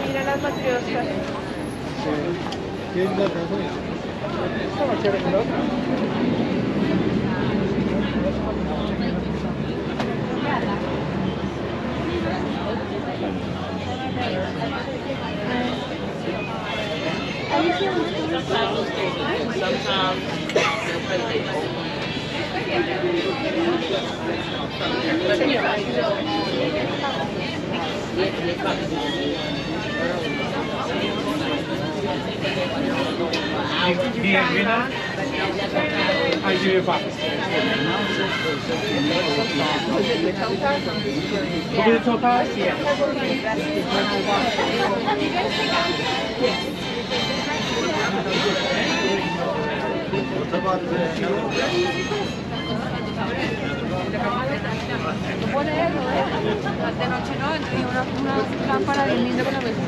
Mira las matrioscas. De noche no, y una lámpara bien linda con la mesa.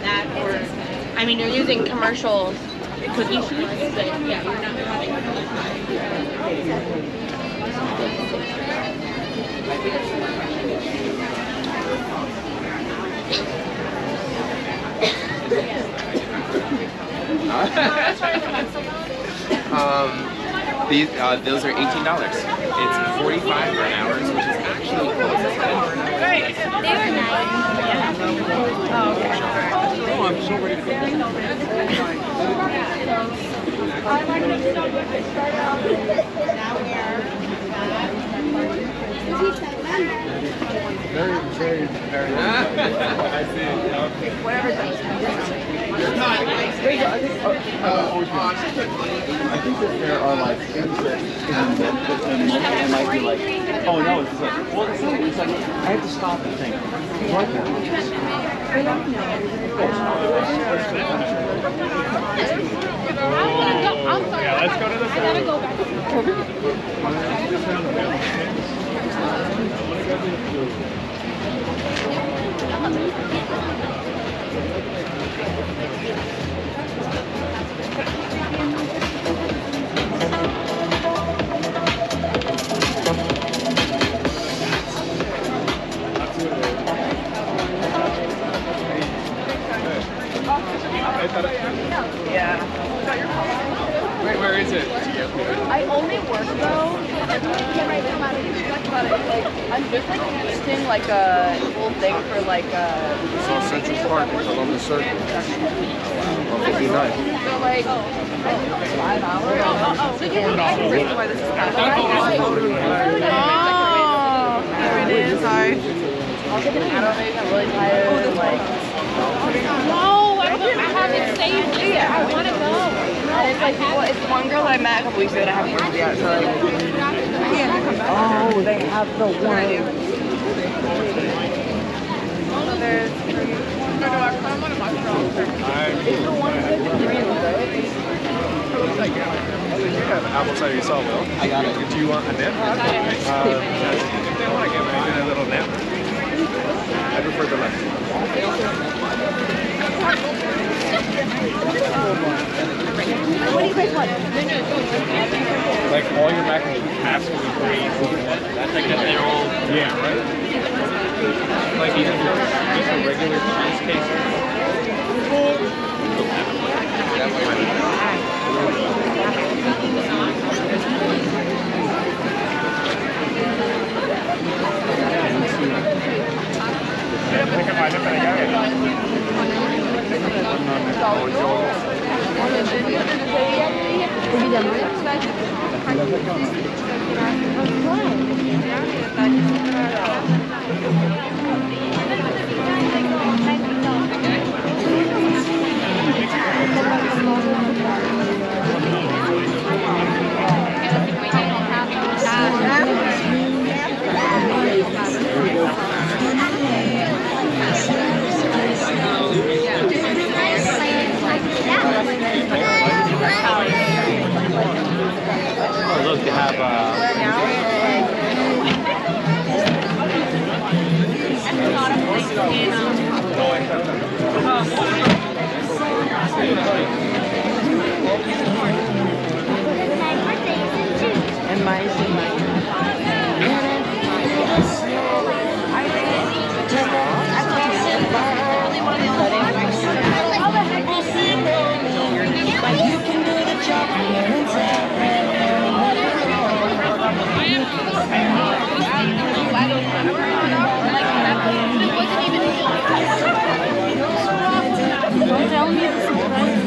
That or, I mean, you're using commercial cookie sheets, but yeah, you're not having. Those are $18. It's $45 for an hour, which is actually close to $10 for an hour. Right. They were nice. Oh, okay. Oh, I'm so ready to go. Very I see. Okay. Whatever it is. I think that there are like things that it might be like, oh no, it's like, well, it's like, I have to stop and think. What Yeah, let's go to the I gotta go Yeah. Wait, where is it? I only work though. But like, I'm just like hosting like a whole thing for like So Central Park is along the circle. Oh, 59. so like 5 hours. Oh, so I can reason why this is not. Oh, here it is. Sorry. I'll get an animated. I'm really tired. Like. No, I haven't saved it. Yeah, I want to go. And it's like, well, it's one girl I met a couple weeks ago that I haven't worked yet, so like, oh, they have the one. There's no, I kind of want to watch it all. It's the one with the green, right? You have apple cider yourself, though. I got it. Do you want a nip? If they want to give me a little nip, I prefer the left. What do you guys want? Like all your mac and cheese has to be green. That's like they're all, yeah, right? Like these are regular cheesecakes. And my is in my. Don't tell me the surprise.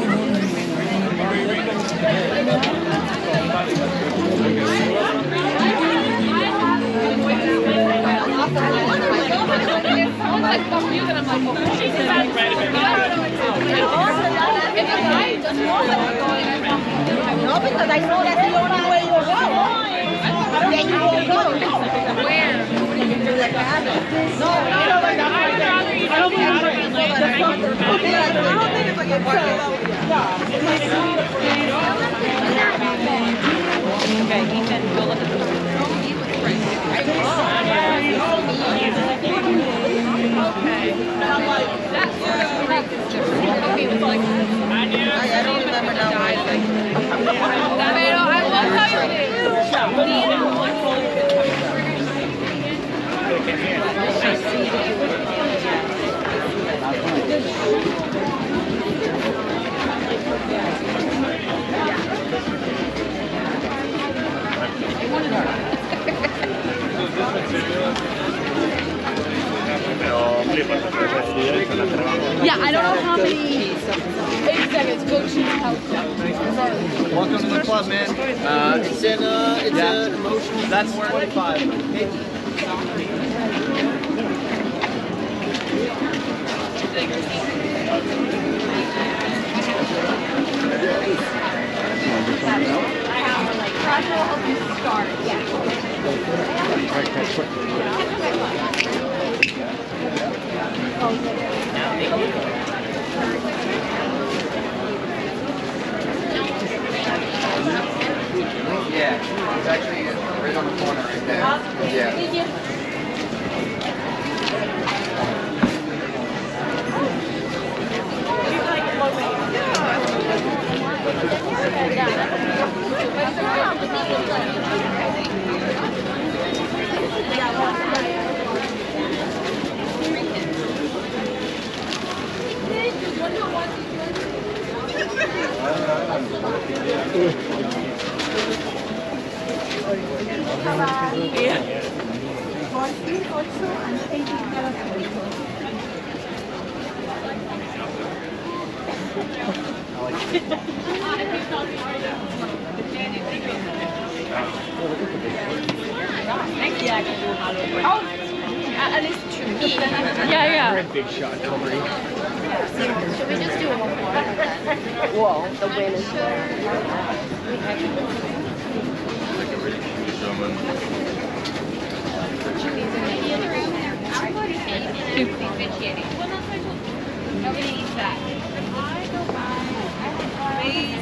No, because I know that's the only way you'll go. Then you won't go. Where? To the cabin. No, I don't think it's like a Okay, Ethan, go look at I don't remember now. Pero I love how you did. Yeah, I don't know how many. 8 seconds. Go choose house. Welcome to the club, man. It's an emotional. That's 25. Yeah, it's actually right on the corner right there. Yeah. At least to me. Yeah, yeah. Big shot, Corey. Should we just do one more? Whoa, the wind is Nobody needs that. Please.